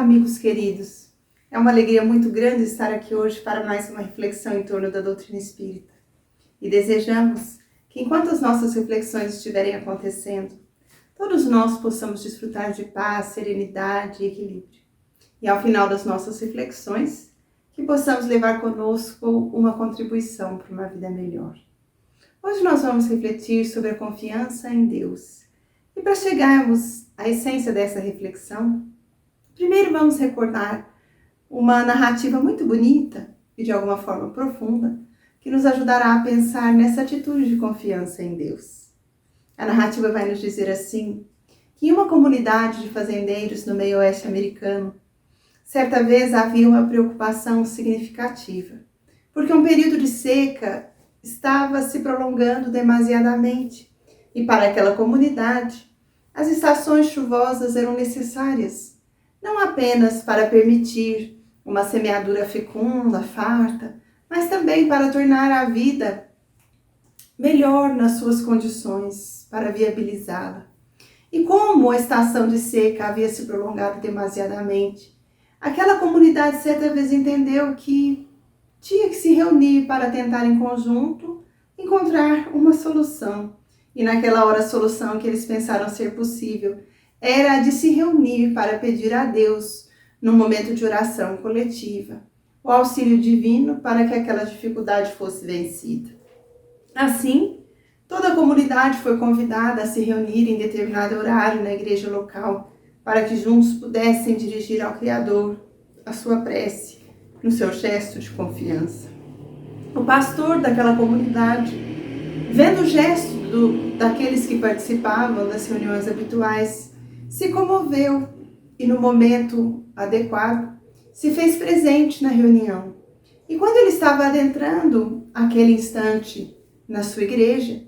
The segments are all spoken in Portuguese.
amigos queridos. É uma alegria muito grande estar aqui hoje para mais uma reflexão em torno da doutrina espírita. E desejamos que, enquanto as nossas reflexões estiverem acontecendo, todos nós possamos desfrutar de paz, serenidade e equilíbrio. E ao final das nossas reflexões, que possamos levar conosco uma contribuição para uma vida melhor. Hoje nós vamos refletir sobre a confiança em Deus. E para chegarmos à essência dessa reflexão, primeiro vamos recordar uma narrativa muito bonita e de alguma forma profunda que nos ajudará a pensar nessa atitude de confiança em Deus. A narrativa vai nos dizer assim, que em uma comunidade de fazendeiros no meio oeste americano, certa vez havia uma preocupação significativa, porque um período de seca estava se prolongando demasiadamente e para aquela comunidade as estações chuvosas eram necessárias, não apenas para permitir uma semeadura fecunda, farta, mas também para tornar a vida melhor nas suas condições, para viabilizá-la. E como a estação de seca havia se prolongado demasiadamente, aquela comunidade certa vez entendeu que tinha que se reunir para tentar em conjunto encontrar uma solução. E naquela hora a solução que eles pensaram ser possível era a de se reunir para pedir a Deus, num momento de oração coletiva, o auxílio divino para que aquela dificuldade fosse vencida. Assim, toda a comunidade foi convidada a se reunir em determinado horário na igreja local, para que juntos pudessem dirigir ao Criador a sua prece, no seu gesto de confiança. O pastor daquela comunidade, vendo o gesto daqueles que participavam das reuniões habituais, se comoveu e no momento adequado se fez presente na reunião. E quando ele estava adentrando aquele instante na sua igreja,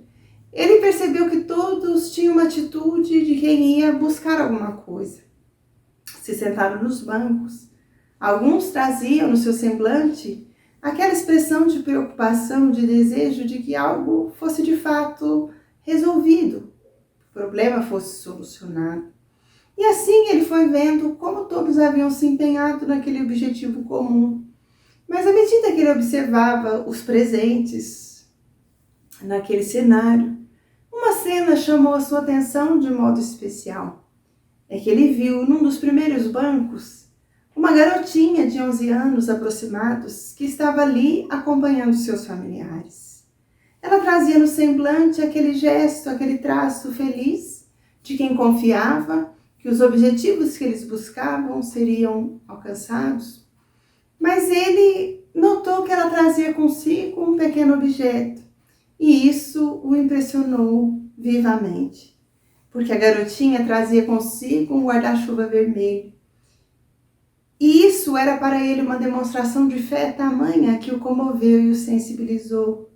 ele percebeu que todos tinham uma atitude de quem ia buscar alguma coisa. Se sentaram nos bancos. Alguns traziam no seu semblante aquela expressão de preocupação, de desejo de que algo fosse de fato resolvido, o problema fosse solucionado. E assim ele foi vendo como todos haviam se empenhado naquele objetivo comum. Mas à medida que ele observava os presentes naquele cenário, uma cena chamou a sua atenção de modo especial. É que ele viu num dos primeiros bancos uma garotinha de 11 anos aproximados que estava ali acompanhando seus familiares. Ela trazia no semblante aquele gesto, aquele traço feliz de quem confiava que os objetivos que eles buscavam seriam alcançados. Mas ele notou que ela trazia consigo um pequeno objeto e isso o impressionou vivamente, porque a garotinha trazia consigo um guarda-chuva vermelho. E isso era para ele uma demonstração de fé tamanha que o comoveu e o sensibilizou.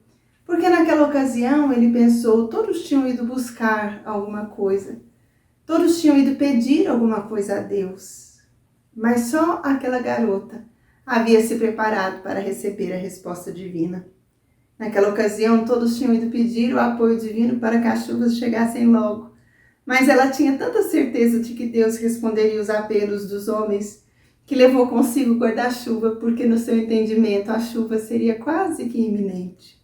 Porque naquela ocasião ele pensou, todos tinham ido buscar alguma coisa. Todos tinham ido pedir alguma coisa a Deus. Mas só aquela garota havia se preparado para receber a resposta divina. Naquela ocasião todos tinham ido pedir o apoio divino para que as chuvas chegassem logo. Mas ela tinha tanta certeza de que Deus responderia os apelos dos homens que levou consigo o guarda-chuva, porque no seu entendimento a chuva seria quase que iminente.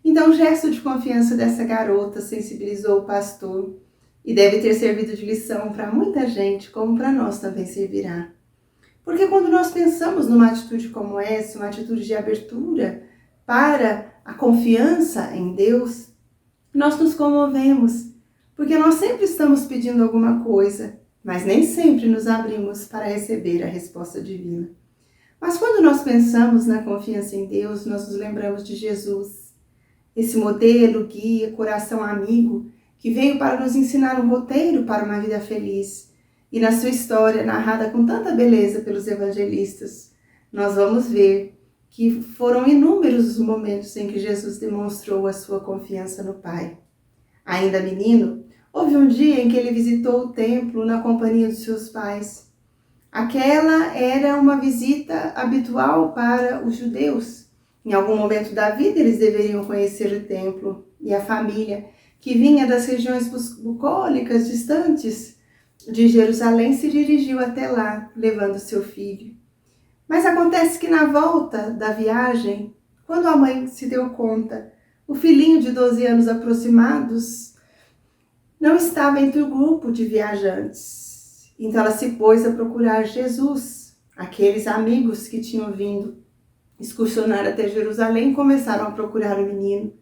Então o gesto de confiança dessa garota sensibilizou o pastor e deve ter servido de lição para muita gente, como para nós também servirá. Porque quando nós pensamos numa atitude como essa, uma atitude de abertura para a confiança em Deus, nós nos comovemos, porque nós sempre estamos pedindo alguma coisa, mas nem sempre nos abrimos para receber a resposta divina. Mas quando nós pensamos na confiança em Deus, nós nos lembramos de Jesus, esse modelo, guia, coração amigo, que veio para nos ensinar um roteiro para uma vida feliz. E na sua história, narrada com tanta beleza pelos evangelistas, nós vamos ver que foram inúmeros os momentos em que Jesus demonstrou a sua confiança no Pai. Ainda menino, houve um dia em que ele visitou o templo na companhia de seus pais. Aquela era uma visita habitual para os judeus. Em algum momento da vida eles deveriam conhecer o templo e a família que vinha das regiões bucólicas distantes de Jerusalém se dirigiu até lá, levando seu filho. Mas acontece que na volta da viagem, quando a mãe se deu conta, o filhinho de 12 anos aproximados não estava entre o grupo de viajantes. Então ela se pôs a procurar Jesus. Aqueles amigos que tinham vindo excursionar até Jerusalém começaram a procurar o menino.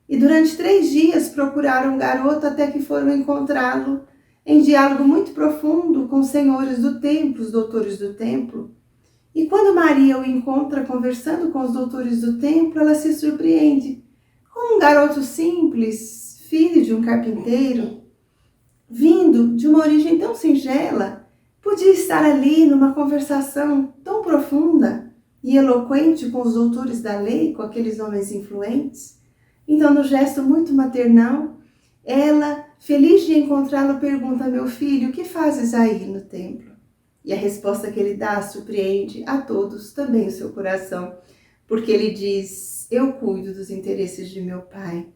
E durante 3 dias procuraram o garoto até que foram encontrá-lo em diálogo muito profundo com os senhores do templo, os doutores do templo. E quando Maria o encontra conversando com os doutores do templo, ela se surpreende. Como um garoto simples, filho de um carpinteiro, vindo de uma origem tão singela, podia estar ali numa conversação tão profunda e eloquente com os doutores da lei, com aqueles homens influentes. Então, no gesto muito maternal, ela, feliz de encontrá-lo, pergunta: meu filho, o que fazes aí no templo? E a resposta que ele dá surpreende a todos, também o seu coração, porque ele diz: eu cuido dos interesses de meu pai.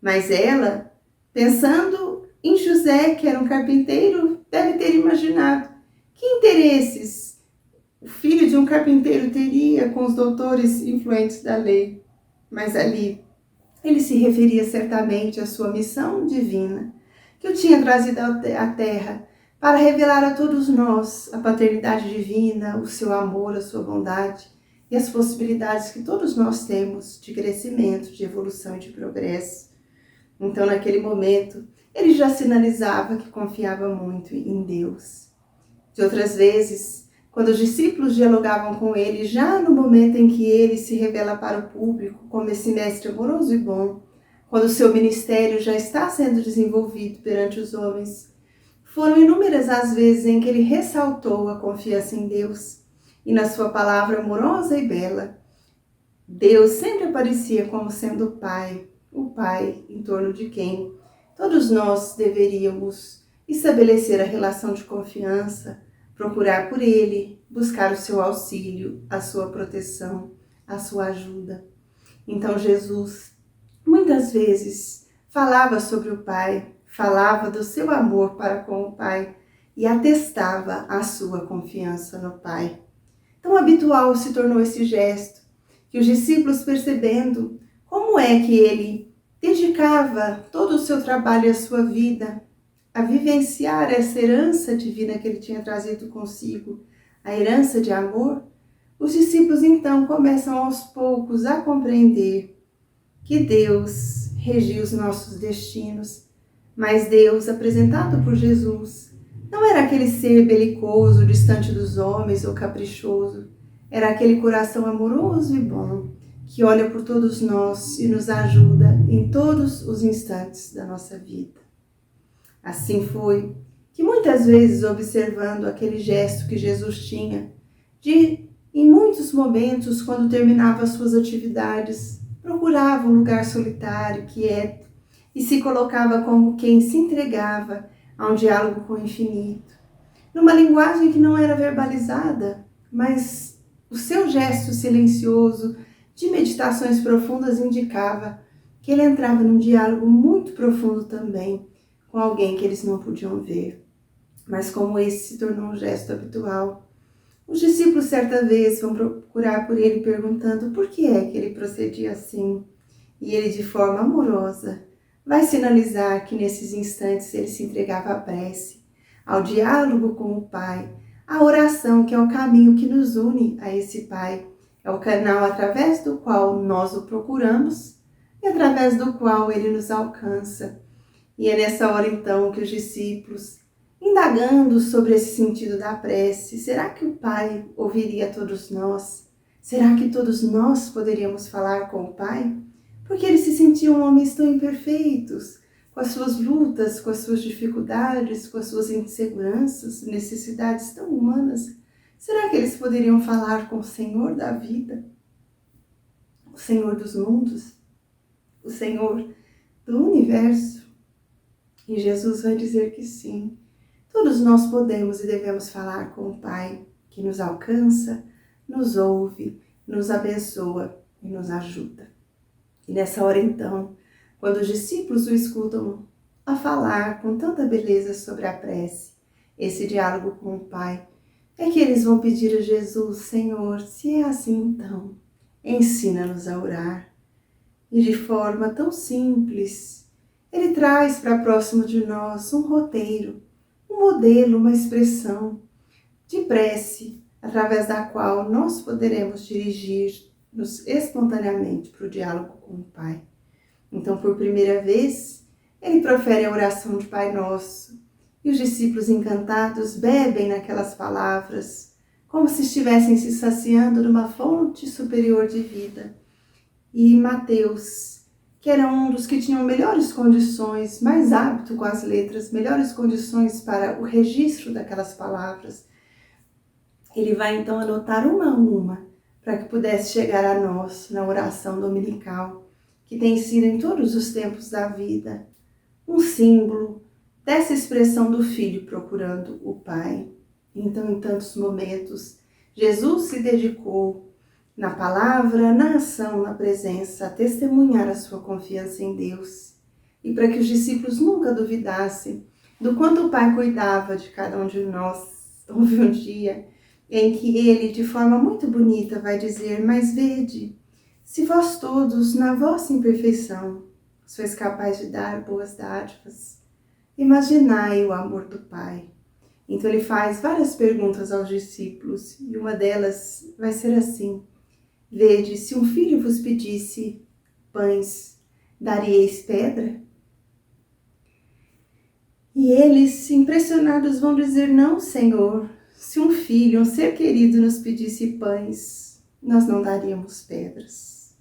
Mas ela, pensando em José, que era um carpinteiro, deve ter imaginado que interesses o filho de um carpinteiro teria com os doutores influentes da lei. Mas ali ele se referia certamente à sua missão divina, que o tinha trazido à terra para revelar a todos nós a paternidade divina, o seu amor, a sua bondade e as possibilidades que todos nós temos de crescimento, de evolução e de progresso. Então, naquele momento, ele já sinalizava que confiava muito em Deus. De outras vezes, quando os discípulos dialogavam com ele, já no momento em que ele se revela para o público como esse mestre amoroso e bom, quando o seu ministério já está sendo desenvolvido perante os homens, foram inúmeras as vezes em que ele ressaltou a confiança em Deus e na sua palavra amorosa e bela. Deus sempre aparecia como sendo o Pai em torno de quem todos nós deveríamos estabelecer a relação de confiança, procurar por Ele, buscar o seu auxílio, a sua proteção, a sua ajuda. Então Jesus, muitas vezes, falava sobre o Pai, falava do seu amor para com o Pai e atestava a sua confiança no Pai. Tão habitual se tornou esse gesto, que os discípulos, percebendo como é que ele dedicava todo o seu trabalho e a sua vida a vivenciar essa herança divina que ele tinha trazido consigo, a herança de amor, os discípulos então começam aos poucos a compreender que Deus regia os nossos destinos, mas Deus, apresentado por Jesus, não era aquele ser belicoso, distante dos homens ou caprichoso, era aquele coração amoroso e bom, que olha por todos nós e nos ajuda em todos os instantes da nossa vida. Assim foi que muitas vezes, observando aquele gesto que Jesus tinha, em muitos momentos, quando terminava as suas atividades, procurava um lugar solitário, quieto, e se colocava como quem se entregava a um diálogo com o infinito, numa linguagem que não era verbalizada, mas o seu gesto silencioso de meditações profundas indicava que ele entrava num diálogo muito profundo também com alguém que eles não podiam ver. Mas como esse se tornou um gesto habitual, os discípulos certa vez vão procurar por ele perguntando por que é que ele procedia assim. E ele, de forma amorosa, vai sinalizar que nesses instantes ele se entregava à prece, ao diálogo com o Pai, à oração, que é o caminho que nos une a esse Pai. É o canal através do qual nós o procuramos e através do qual ele nos alcança. E é nessa hora então que os discípulos, indagando sobre esse sentido da prece, será que o Pai ouviria todos nós? Será que todos nós poderíamos falar com o Pai? Porque eles se sentiam homens tão imperfeitos, com as suas lutas, com as suas dificuldades, com as suas inseguranças, necessidades tão humanas. Será que eles poderiam falar com o Senhor da vida? O Senhor dos mundos? O Senhor do universo? E Jesus vai dizer que sim. Todos nós podemos e devemos falar com o Pai, que nos alcança, nos ouve, nos abençoa e nos ajuda. E nessa hora então, quando os discípulos o escutam a falar com tanta beleza sobre a prece, esse diálogo com o Pai, é que eles vão pedir a Jesus: Senhor, se é assim então, ensina-nos a orar. E de forma tão simples, ele traz para próximo de nós um roteiro, um modelo, uma expressão de prece, através da qual nós poderemos dirigir-nos espontaneamente para o diálogo com o Pai. Então, por primeira vez, ele profere a oração de Pai Nosso, e os discípulos encantados bebem naquelas palavras, como se estivessem se saciando numa fonte superior de vida. E Mateus, que era um dos que tinham melhores condições, mais hábito com as letras, melhores condições para o registro daquelas palavras, ele vai então anotar uma a uma, para que pudesse chegar a nós na oração dominical, que tem sido em todos os tempos da vida um símbolo dessa expressão do Filho procurando o Pai. Então, em tantos momentos, Jesus se dedicou na palavra, na ação, na presença, a testemunhar a sua confiança em Deus. E para que os discípulos nunca duvidassem do quanto o Pai cuidava de cada um de nós, houve um dia em que ele, de forma muito bonita, vai dizer: mas vede, se vós todos, na vossa imperfeição, sois capazes de dar boas dádivas, imaginai o amor do Pai. Então ele faz várias perguntas aos discípulos, e uma delas vai ser assim: vede, se um filho vos pedisse pães, daríeis pedra? E eles, impressionados, vão dizer: não, Senhor, se um filho, um ser querido nos pedisse pães, nós não daríamos pedras.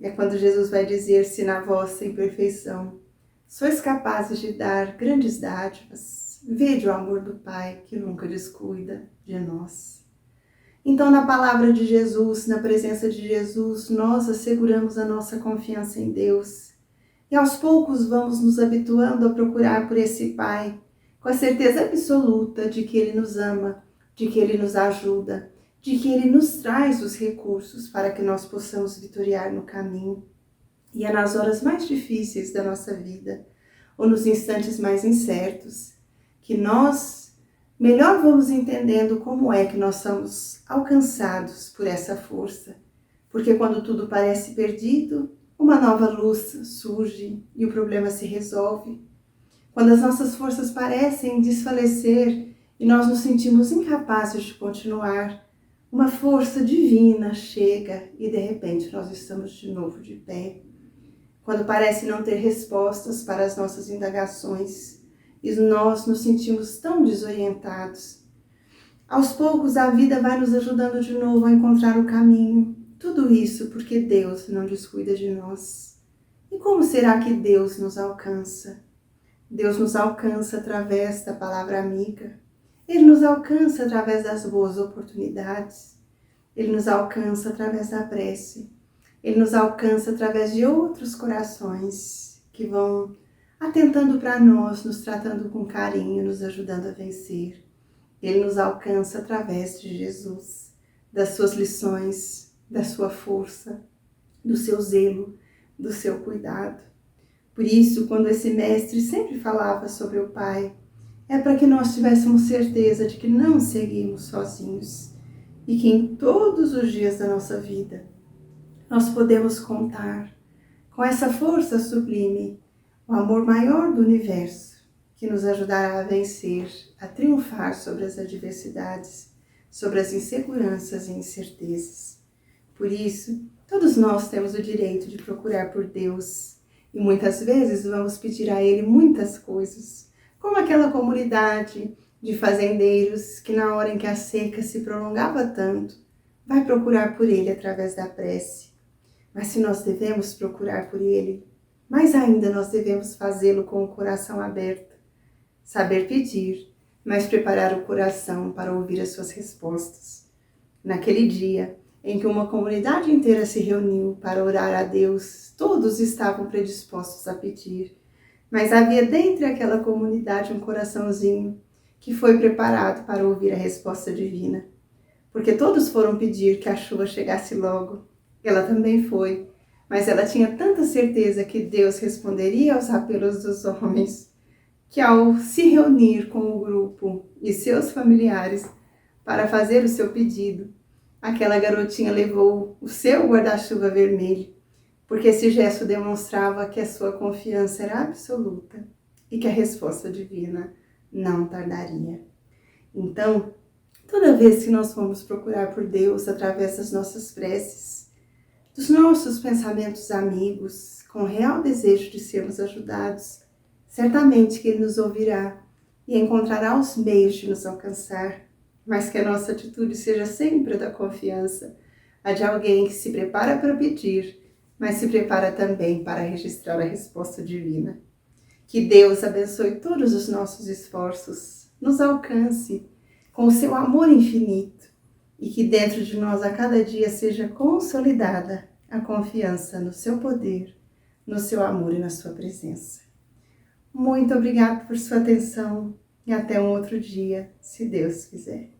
É quando Jesus vai dizer: se na vossa imperfeição sois capazes de dar grandes dádivas, vede o amor do Pai que nunca descuida de nós. Então, na palavra de Jesus, na presença de Jesus, nós asseguramos a nossa confiança em Deus. E aos poucos vamos nos habituando a procurar por esse Pai, com a certeza absoluta de que Ele nos ama, de que Ele nos ajuda, de que Ele nos traz os recursos para que nós possamos vitoriar no caminho. E é nas horas mais difíceis da nossa vida, ou nos instantes mais incertos, que nós melhor vamos entendendo como é que nós somos alcançados por essa força. Porque quando tudo parece perdido, uma nova luz surge e o problema se resolve. Quando as nossas forças parecem desfalecer e nós nos sentimos incapazes de continuar, uma força divina chega e de repente nós estamos de novo de pé. Quando parece não ter respostas para as nossas indagações e nós nos sentimos tão desorientados, aos poucos a vida vai nos ajudando de novo a encontrar o caminho. Tudo isso porque Deus não descuida de nós. E como será que Deus nos alcança? Deus nos alcança através da palavra amiga. Ele nos alcança através das boas oportunidades. Ele nos alcança através da prece. Ele nos alcança através de outros corações que vão atentando para nós, nos tratando com carinho, nos ajudando a vencer. Ele nos alcança através de Jesus, das suas lições, da sua força, do seu zelo, do seu cuidado. Por isso, quando esse mestre sempre falava sobre o Pai, é para que nós tivéssemos certeza de que não seguimos sozinhos e que em todos os dias da nossa vida nós podemos contar com essa força sublime, o amor maior do universo, que nos ajudará a vencer, a triunfar sobre as adversidades, sobre as inseguranças e incertezas. Por isso, todos nós temos o direito de procurar por Deus e muitas vezes vamos pedir a Ele muitas coisas, como aquela comunidade de fazendeiros que na hora em que a seca se prolongava tanto, vai procurar por Ele através da prece. Mas se nós devemos procurar por Ele, mais ainda nós devemos fazê-lo com o coração aberto, saber pedir, mas preparar o coração para ouvir as suas respostas. Naquele dia em que uma comunidade inteira se reuniu para orar a Deus, todos estavam predispostos a pedir, mas havia dentre aquela comunidade um coraçãozinho que foi preparado para ouvir a resposta divina, porque todos foram pedir que a chuva chegasse logo. Ela também foi, mas ela tinha tanta certeza que Deus responderia aos apelos dos homens, que ao se reunir com o grupo e seus familiares para fazer o seu pedido, aquela garotinha levou o seu guarda-chuva vermelho, porque esse gesto demonstrava que a sua confiança era absoluta e que a resposta divina não tardaria. Então, toda vez que nós formos procurar por Deus através das nossas preces, dos nossos pensamentos amigos, com real desejo de sermos ajudados, certamente que Ele nos ouvirá e encontrará os meios de nos alcançar, mas que a nossa atitude seja sempre a da confiança, a de alguém que se prepara para pedir, mas se prepara também para registrar a resposta divina. Que Deus abençoe todos os nossos esforços, nos alcance com o seu amor infinito e que dentro de nós a cada dia seja consolidada a confiança no seu poder, no seu amor e na sua presença. Muito obrigada por sua atenção e até um outro dia, se Deus quiser.